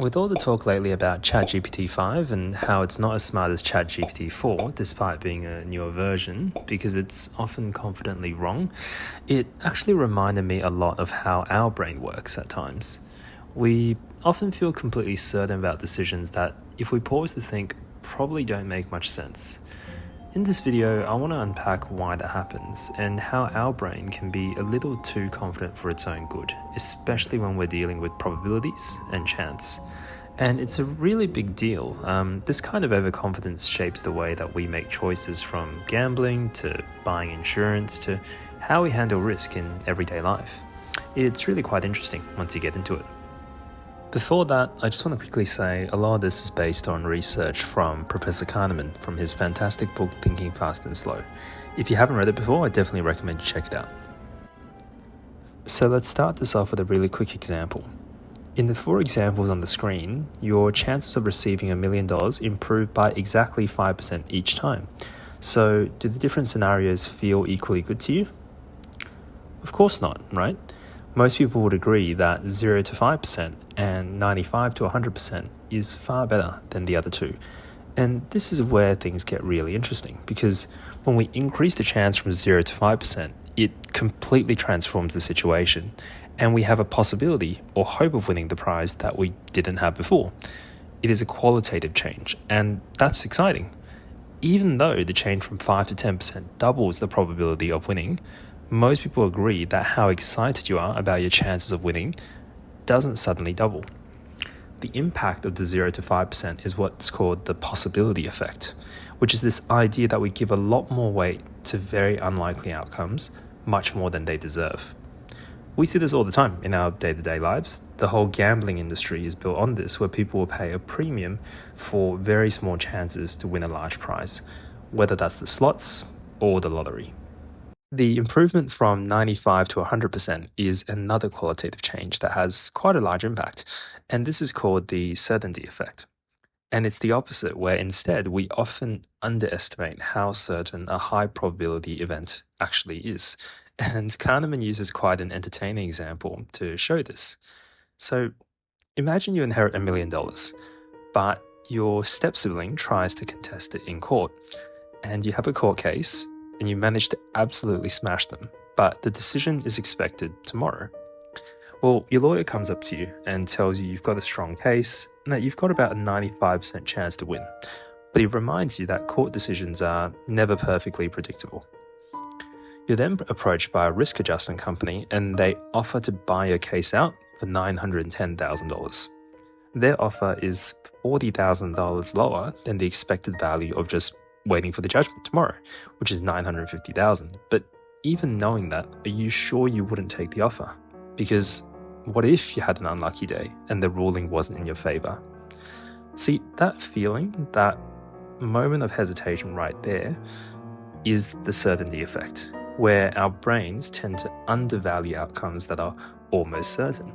With all the talk lately about ChatGPT 5 and how it's not as smart as ChatGPT 4, despite being a newer version, because it's often confidently wrong, it actually reminded me a lot of how our brain works at times. We often feel completely certain about decisions that, if we pause to think, probably don't make much sense. In this video, I want to unpack why that happens and how our brain can be a little too confident for its own good, especially when we're dealing with probabilities and chance. And it's a really big deal. This kind of overconfidence shapes the way that we make choices, from gambling to buying insurance to how we handle risk in everyday life. It's really quite interesting once you get into it. Before that, I just want to quickly say a lot of this is based on research from Professor Kahneman from his fantastic book Thinking Fast and Slow. If you haven't read it before, I definitely recommend you check it out. So let's start this off with a really quick example. In the 4 examples on the screen, your chances of receiving $1 million improve by exactly 5% each time. So do the different scenarios feel equally good to you? Of course not, right? Most people would agree that 0 to 5% and 95 to 100% is far better than the other two. And this is where things get really interesting, because when we increase the chance from 0 to 5%, it completely transforms the situation, and we have a possibility or hope of winning the prize that we didn't have before. It is a qualitative change, and that's exciting. Even though the change from 5 to 10% doubles the probability of winning, most people agree that how excited you are about your chances of winning doesn't suddenly double. The impact of the 0 to 5% is what's called the possibility effect, which is this idea that we give a lot more weight to very unlikely outcomes, much more than they deserve. We see this all the time in our day-to-day lives. The whole gambling industry is built on this, where people will pay a premium for very small chances to win a large prize, whether that's the slots or the lottery. The improvement from 95 to 100% is another qualitative change that has quite a large impact, and this is called the certainty effect. And it's the opposite, where instead we often underestimate how certain a high probability event actually is. And Kahneman uses quite an entertaining example to show this. So imagine you inherit $1 million, but your step-sibling tries to contest it in court, and you have a court case, and you manage to absolutely smash them, but the decision is expected tomorrow. Well, your lawyer comes up to you and tells you you've got a strong case and that you've got about a 95% chance to win, but he reminds you that court decisions are never perfectly predictable. You're then approached by a risk adjustment company, and they offer to buy your case out for $910,000. Their offer is $40,000 lower than the expected value of just waiting for the judgment tomorrow, which is $950,000. But even knowing that, are you sure you wouldn't take the offer? Because what if you had an unlucky day and the ruling wasn't in your favor? See, that feeling, that moment of hesitation right there, is the certainty effect, where our brains tend to undervalue outcomes that are almost certain.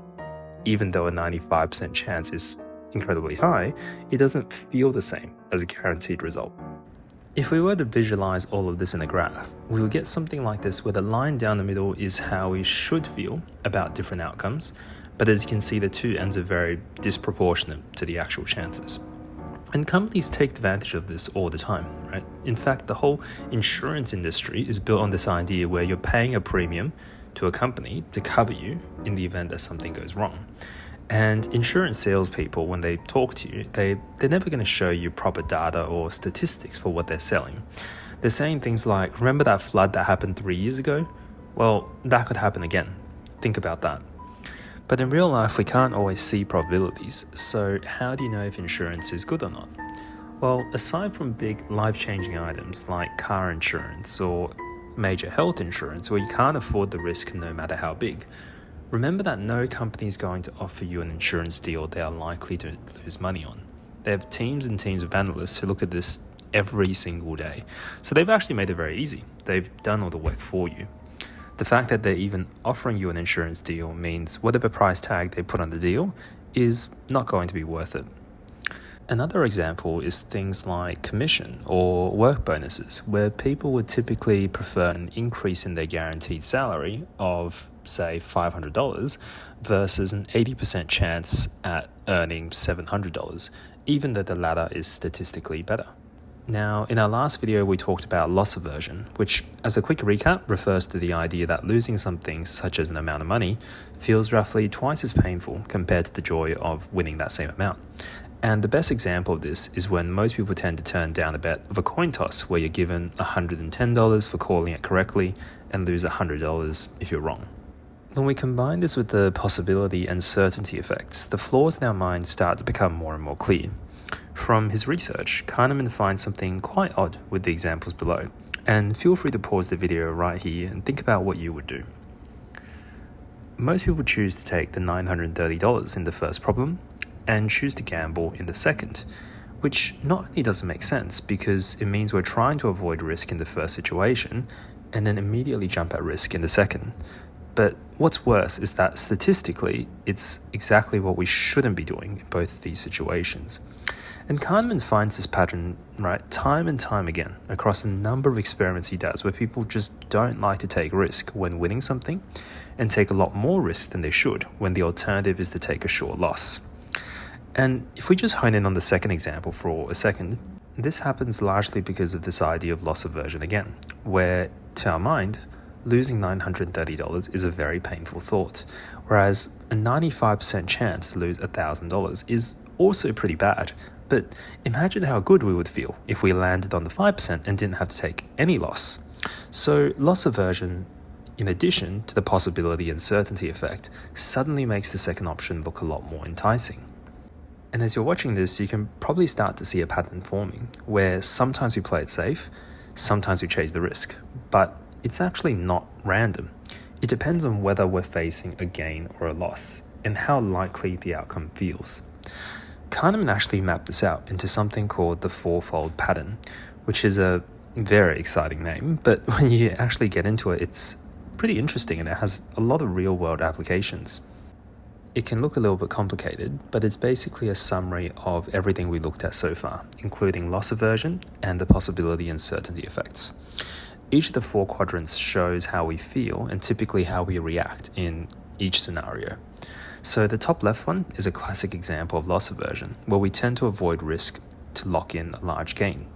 Even though a 95% chance is incredibly high, it doesn't feel the same as a guaranteed result. If we were to visualize all of this in a graph, we would get something like this, where the line down the middle is how we should feel about different outcomes, but as you can see, the two ends are very disproportionate to the actual chances. And companies take advantage of this all the time, right? In fact, the whole insurance industry is built on this idea where you're paying a premium to a company to cover you in the event that something goes wrong. And insurance salespeople, when they talk to you, they're never going to show you proper data or statistics for what they're selling. They're saying things like, remember that flood that happened 3 years ago? Well, that could happen again. Think about that. But in real life, we can't always see probabilities. So how do you know if insurance is good or not? Well, aside from big life-changing items like car insurance or major health insurance, where you can't afford the risk no matter how big, remember that no company is going to offer you an insurance deal they are likely to lose money on. They have teams and teams of analysts who look at this every single day. So they've actually made it very easy. They've done all the work for you. The fact that they're even offering you an insurance deal means whatever price tag they put on the deal is not going to be worth it. Another example is things like commission or work bonuses, where people would typically prefer an increase in their guaranteed salary of say, $500 versus an 80% chance at earning $700, even though the latter is statistically better. Now, in our last video, we talked about loss aversion, which, as a quick recap, refers to the idea that losing something, such as an amount of money, feels roughly twice as painful compared to the joy of winning that same amount. And the best example of this is when most people tend to turn down a bet of a coin toss where you're given $110 for calling it correctly and lose $100 if you're wrong. When we combine this with the possibility and certainty effects, the flaws in our mind start to become more and more clear. From his research, Kahneman finds something quite odd with the examples below, and feel free to pause the video right here and think about what you would do. Most people choose to take the $930 in the first problem and choose to gamble in the second, which not only doesn't make sense because it means we're trying to avoid risk in the first situation and then immediately jump at risk in the second. But what's worse is that statistically, it's exactly what we shouldn't be doing in both of these situations. And Kahneman finds this pattern time and time again across a number of experiments he does where people just don't like to take risk when winning something and take a lot more risk than they should when the alternative is to take a sure loss. And if we just hone in on the second example for a second, this happens largely because of this idea of loss aversion again, where to our mind, losing $930 is a very painful thought, whereas a 95% chance to lose $1,000 is also pretty bad. But imagine how good we would feel if we landed on the 5% and didn't have to take any loss. So loss aversion, in addition to the possibility and certainty effect, suddenly makes the second option look a lot more enticing. And as you're watching this, you can probably start to see a pattern forming, where sometimes we play it safe, sometimes we chase the risk, but it's actually not random. It depends on whether we're facing a gain or a loss, and how likely the outcome feels. Kahneman actually mapped this out into something called the Fourfold Pattern, which is a very exciting name, but when you actually get into it, it's pretty interesting and it has a lot of real-world applications. It can look a little bit complicated, but it's basically a summary of everything we looked at so far, including loss aversion and the possibility and certainty effects. Each of the 4 quadrants shows how we feel and typically how we react in each scenario. So the top left one is a classic example of loss aversion, where we tend to avoid risk to lock in a large gain.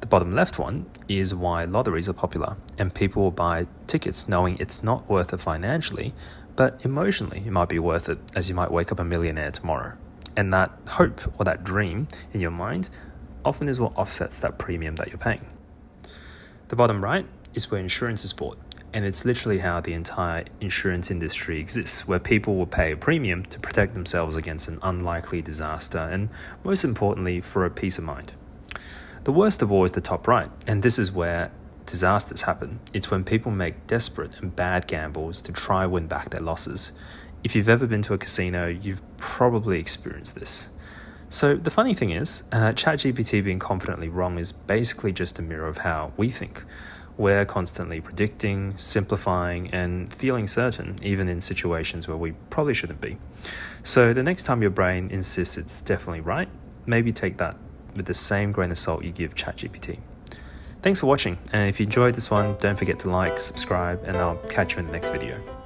The bottom left one is why lotteries are popular, and people will buy tickets knowing it's not worth it financially, but emotionally it might be worth it, as you might wake up a millionaire tomorrow. And that hope or that dream in your mind often is what offsets that premium that you're paying. The bottom right is where insurance is bought, and it's literally how the entire insurance industry exists, where people will pay a premium to protect themselves against an unlikely disaster and, most importantly, for a peace of mind. The worst of all is the top right, and this is where disasters happen. It's when people make desperate and bad gambles to try win back their losses. If you've ever been to a casino, you've probably experienced this. So the funny thing is, ChatGPT being confidently wrong is basically just a mirror of how we think. We're constantly predicting, simplifying, and feeling certain, even in situations where we probably shouldn't be. So the next time your brain insists it's definitely right, maybe take that with the same grain of salt you give ChatGPT. Thanks for watching, and if you enjoyed this one, don't forget to like, subscribe, and I'll catch you in the next video.